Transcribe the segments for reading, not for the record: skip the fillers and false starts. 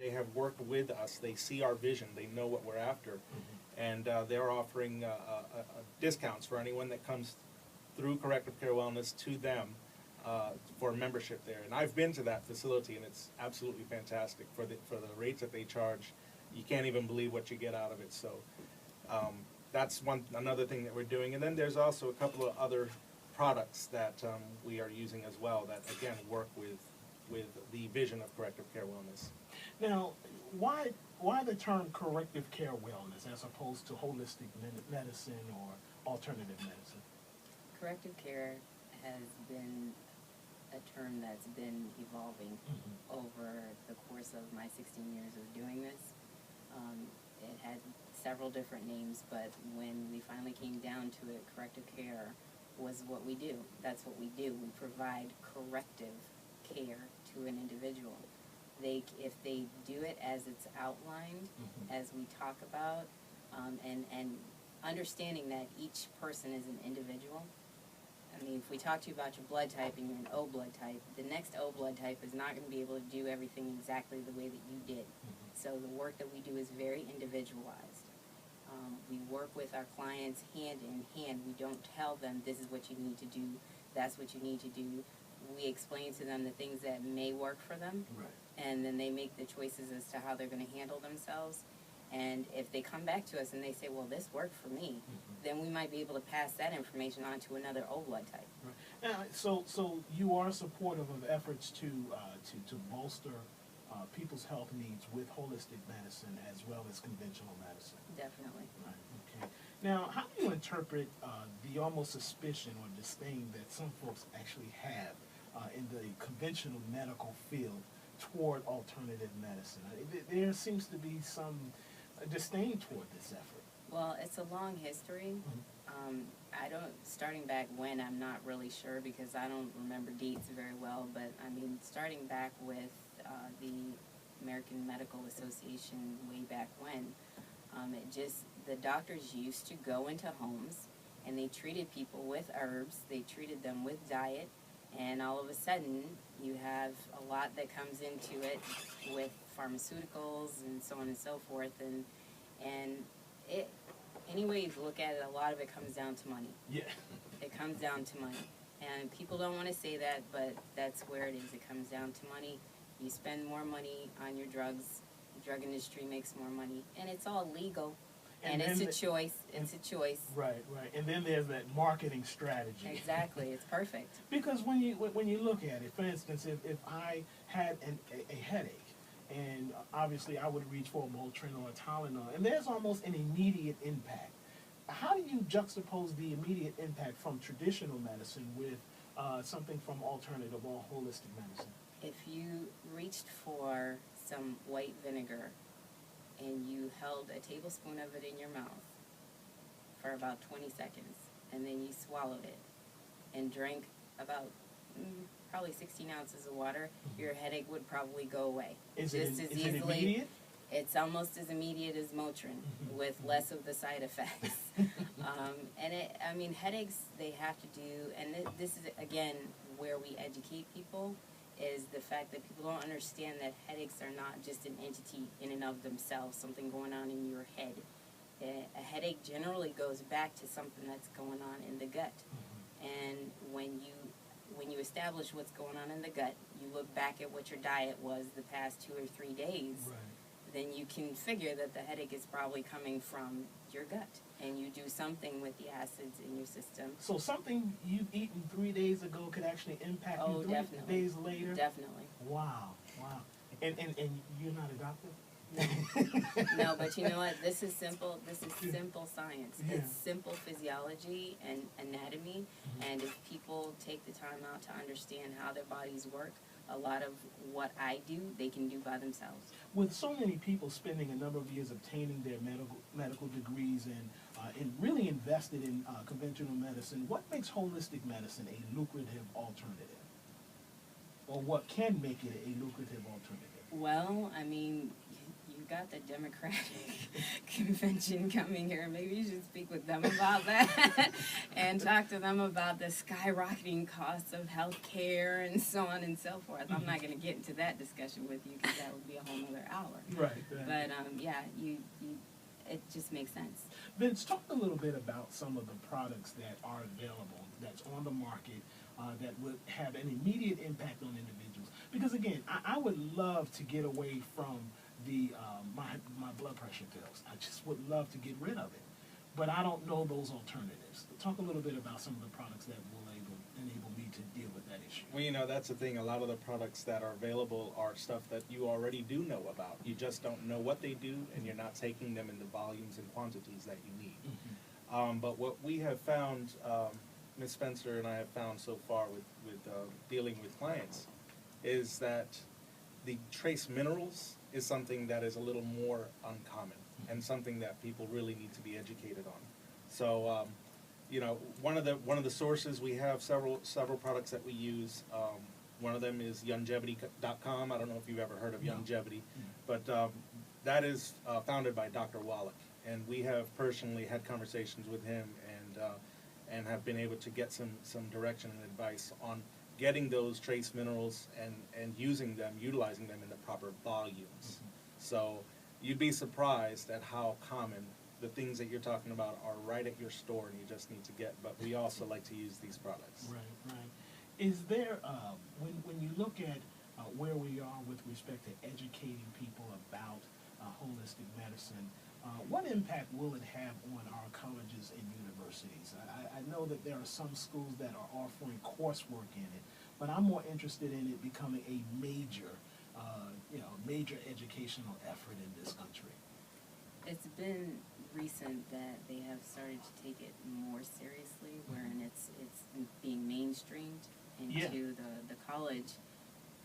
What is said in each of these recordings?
They have worked with us. They see our vision. They know what we're after, and they're offering discounts for anyone that comes through Corrective Care Wellness to them for membership there. And I've been to that facility, and it's absolutely fantastic for the rates that they charge. You can't even believe what you get out of it. So that's another thing that we're doing. And then there's also a couple of other products that we are using as well that again work with the vision of Corrective Care Wellness. Now, why the term corrective care wellness as opposed to holistic medicine or alternative medicine? Corrective care has been a term that's been evolving over the course of my 16 years of doing this. It had several different names, but when we finally came down to it, corrective care was what we do. That's what we do. We provide corrective care to an individual. If they do it as it's outlined, as we talk about, and understanding that each person is an individual. I mean, if we talk to you about your blood type and you're an O blood type, the next O blood type is not going to be able to do everything exactly the way that you did. So the work that we do is very individualized. We work with our clients hand in hand. We don't tell them this is what you need to do, that's what you need to do. We explain to them the things that may work for them, and then they make the choices as to how they're going to handle themselves. And if they come back to us and they say, well, this worked for me, then we might be able to pass that information on to another O blood type. Now, so you are supportive of efforts to bolster people's health needs with holistic medicine as well as conventional medicine. Definitely. Right. Okay. Now, how do you interpret the almost suspicion or disdain that some folks actually have in the conventional medical field toward alternative medicine? There seems to be some disdain toward this effort. Well, it's a long history. Starting back when, I'm not really sure because I don't remember dates very well, but I mean, starting back with the American Medical Association way back when, the doctors used to go into homes and they treated people with herbs, they treated them with diet, and all of a sudden you have a lot that comes into it with pharmaceuticals and so on and so forth, and any way you look at it, a lot of it comes down to money. Yeah. It comes down to money. And people don't want to say that, but that's where it is. It comes down to money. You spend more money on your drugs, the drug industry makes more money, and it's all legal. And it's a choice. It's a choice. Right, right. And then there's that marketing strategy. Exactly. It's perfect. Because when you look at it, for instance, if I had a headache, and obviously I would reach for a Motrin or a Tylenol, and there's almost an immediate impact. How do you juxtapose the immediate impact from traditional medicine with something from alternative or holistic medicine? If you reached for some white vinegar and you held a tablespoon of it in your mouth for about 20 seconds, and then you swallowed it and drank about probably 16 ounces of water, your headache would probably go away. Is just it as easily. It immediate? It's almost as immediate as Motrin with less of the side effects. Headaches, they have to do, and this is, again, where we educate people, is the fact that people don't understand that headaches are not just an entity in and of themselves, something going on in your head. A headache generally goes back to something that's going on in the gut. And when you establish what's going on in the gut, you look back at what your diet was the past 2 or 3 days, then you can figure that the headache is probably coming from your gut, and you do something with the acids in your system. So something you've eaten 3 days ago could actually impact you 3 definitely. days later? Definitely. Wow, wow. And you're not a doctor? No, but you know what? This is simple. This is simple science. Yeah. It's simple physiology and anatomy, and if people take the time out to understand how their bodies work, a lot of what I do, they can do by themselves. With so many people spending a number of years obtaining their medical degrees and really invested in conventional medicine, what makes holistic medicine a lucrative alternative? Or what can make it a lucrative alternative? Well, I mean, you got the Democratic convention coming here. Maybe you should speak with them about that and talk to them about the skyrocketing costs of health care and so on and so forth. I'm not going to get into that discussion with you because that would be a whole other hour. Right. But yeah, it just makes sense. Vince, talk a little bit about some of the products that are available, that's on the market, that would have an immediate impact on individuals. Because again, I would love to get away from the my blood pressure pills. I just would love to get rid of it, but I don't know those alternatives. Talk a little bit about some of the products that will enable me to deal with that issue. Well, you know, that's the thing. A lot of the products that are available are stuff that you already do know about. You just don't know what they do, and you're not taking them in the volumes and quantities that you need. But what we have found, Ms. Spencer and I have found so far with dealing with clients, is that the trace minerals is something that is a little more uncommon and something that people really need to be educated on. So, you know, one of the sources, we have several products that we use. One of them is Youngevity.com. I don't know if you've ever heard of Youngevity, but that is founded by Dr. Wallach, and we have personally had conversations with him and have been able to get some direction and advice on getting those trace minerals and utilizing them in the proper volumes. So you'd be surprised at how common the things that you're talking about are right at your store, and you just need to get. But we also like to use these products. Right. Is there, when you look at where we are with respect to educating people about holistic medicine, what impact will it have on our colleges and universities? I know that there are some schools that are offering coursework in it, but I'm more interested in it becoming a major, major educational effort in this country. It's been recent that they have started to take it more seriously, wherein it's being mainstreamed into the college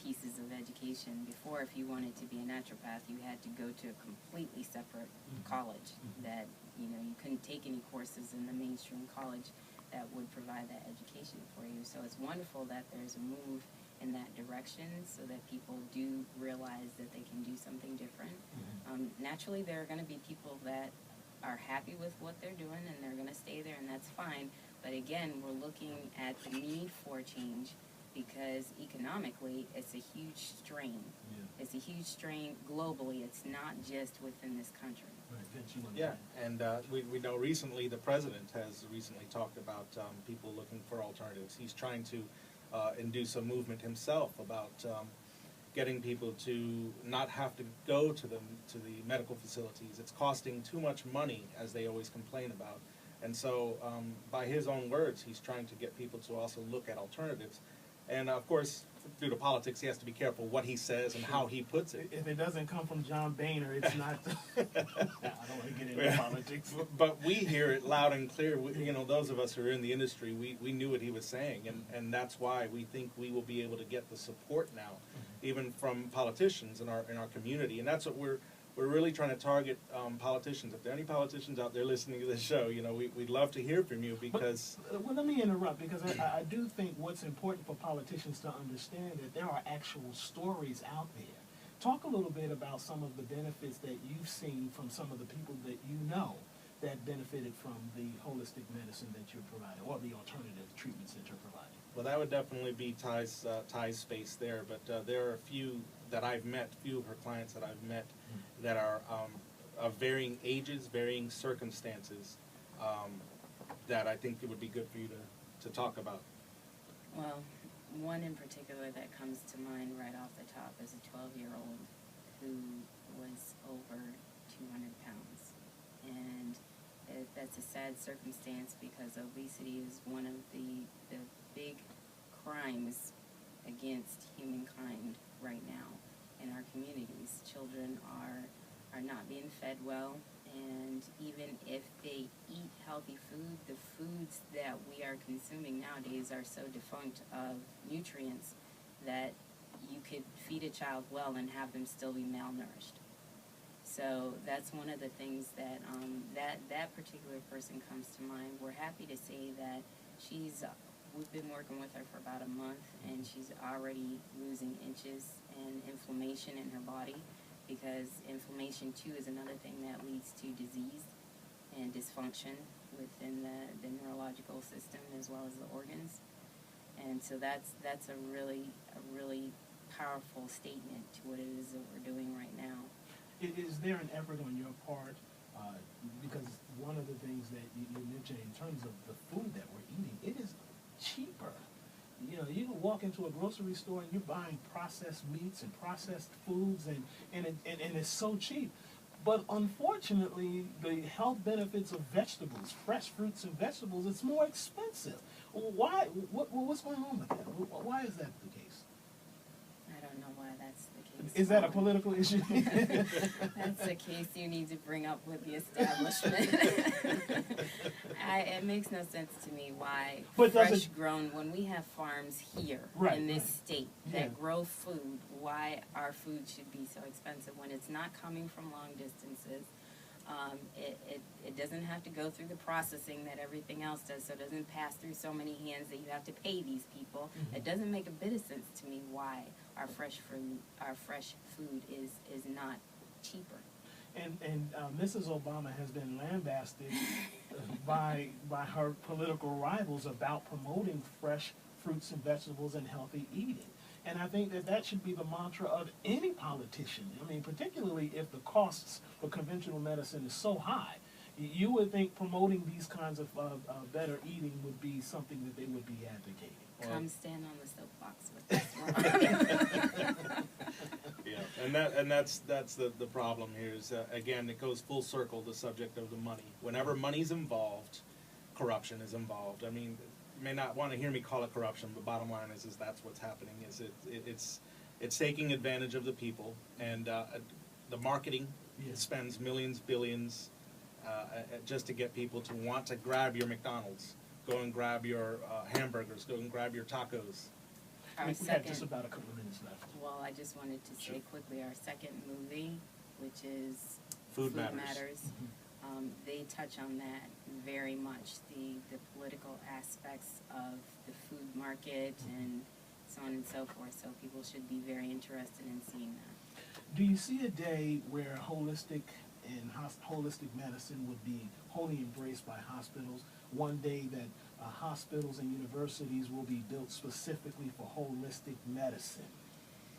pieces of education. Before, if you wanted to be a naturopath, you had to go to a completely separate college that, you couldn't take any courses in the mainstream college that would provide that education for you. So it's wonderful that there's a move in that direction so that people do realize that they can do something different. Naturally, there are going to be people that are happy with what they're doing and they're going to stay there, and that's fine. But again, we're looking at the need for change, because economically it's a huge strain. It's a huge strain globally. It's not just within this country. Yeah, and we know recently the president has recently talked about people looking for alternatives. He's trying to induce a movement himself about getting people to not have to go to the medical facilities. It's costing too much money, as they always complain about. And so, by his own words, he's trying to get people to also look at alternatives. And of course, due to politics, he has to be careful what he says and how he puts it. If it doesn't come from John Boehner, it's not. I don't want to get into politics. But we hear it loud and clear. Those of us who are in the industry, we knew what he was saying, and that's why we think we will be able to get the support now, even from politicians in our community. And that's what we're really trying to target, politicians. If there are any politicians out there listening to this show, we'd love to hear from you, because... Well, let me interrupt, because I do think what's important for politicians to understand that there are actual stories out there. Talk a little bit about some of the benefits that you've seen from some of the people that you know that benefited from the holistic medicine that you're providing, or the alternative treatments that you're providing. Well, that would definitely be Ty's space there, but there are a few that I've met, few of her clients that I've met that are of varying ages, varying circumstances, that I think it would be good for you to talk about. Well, one in particular that comes to mind right off the top is a 12-year-old who was over 200 pounds. And that's a sad circumstance, because obesity is one of the big crimes against humankind right now in our communities. Children are not being fed well, and even if they eat healthy food, the foods that we are consuming nowadays are so defunct of nutrients that you could feed a child well and have them still be malnourished. So that's one of the things that that particular person comes to mind. We're happy to say that we've been working with her for about a month, and she's already losing inches and inflammation in her body. because inflammation too is another thing that leads to disease and dysfunction within the neurological system as well as the organs. And so that's a really powerful statement to what it is that we're doing right now. Is there an effort on your part, because one of the things that you mentioned in terms of the food that we're eating, it is cheaper. You know, you can walk into a grocery store and you're buying processed meats and processed foods, and it's so cheap. But unfortunately, the health benefits of vegetables, fresh fruits and vegetables, it's more expensive. Why? What's going on with that? Why is that the case? I don't know why that's the case. Is that a political issue? That's a case you need to bring up with the establishment. It makes no sense to me why fresh grown, when we have farms here in this state that grow food, why our food should be so expensive when it's not coming from long distances. It doesn't have to go through the processing that everything else does, so it doesn't pass through so many hands that you have to pay these people. It doesn't make a bit of sense to me why our fresh food is not cheaper. And Mrs. Obama has been lambasted by her political rivals about promoting fresh fruits and vegetables and healthy eating. And I think that should be the mantra of any politician. I mean, particularly if the costs for conventional medicine is so high. You would think promoting these kinds of better eating would be something that they would be advocating. Come stand on the soapbox with us. Yeah, and that's the problem here is, again, it goes full circle, the subject of the money. Whenever money's involved, corruption is involved. I mean, you may not want to hear me call it corruption, but bottom line is that's what's happening. Is it's taking advantage of the people, and the marketing spends millions, billions, just to get people to want to grab your McDonald's, go and grab your hamburgers, go and grab your tacos. We have just about a couple of minutes left. Well, I just wanted to say quickly, our second movie, which is Food Matters. They touch on that very much, the political aspects of the food market and so on and so forth, so people should be very interested in seeing that. Do you see a day where holistic medicine would be wholly embraced by hospitals? One day that hospitals and universities will be built specifically for holistic medicine?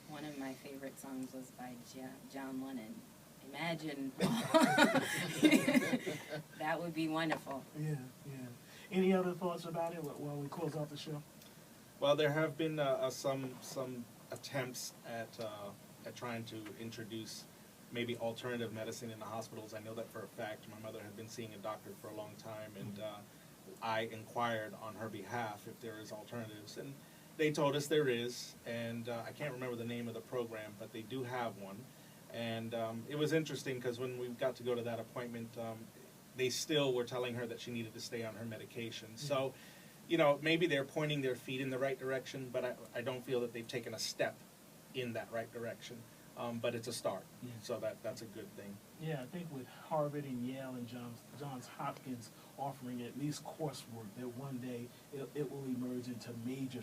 One of my favorite songs was by John Lennon. Imagine. That would be wonderful. Yeah, yeah. Any other thoughts about it while we close out the show? Well, there have been some attempts at trying to introduce maybe alternative medicine in the hospitals. I know that for a fact. My mother had been seeing a doctor for a long time, and I inquired on her behalf if there is alternatives, and they told us there is, and I can't remember the name of the program, but they do have one. And it was interesting because when we got to go to that appointment, they still were telling her that she needed to stay on her medication. So, you know, maybe they're pointing their feet in the right direction, but I don't feel that they've taken a step in that right direction. But it's a start, so that's a good thing. Yeah, I think with Harvard and Yale and Johns Hopkins offering at least coursework, that one day it will emerge into major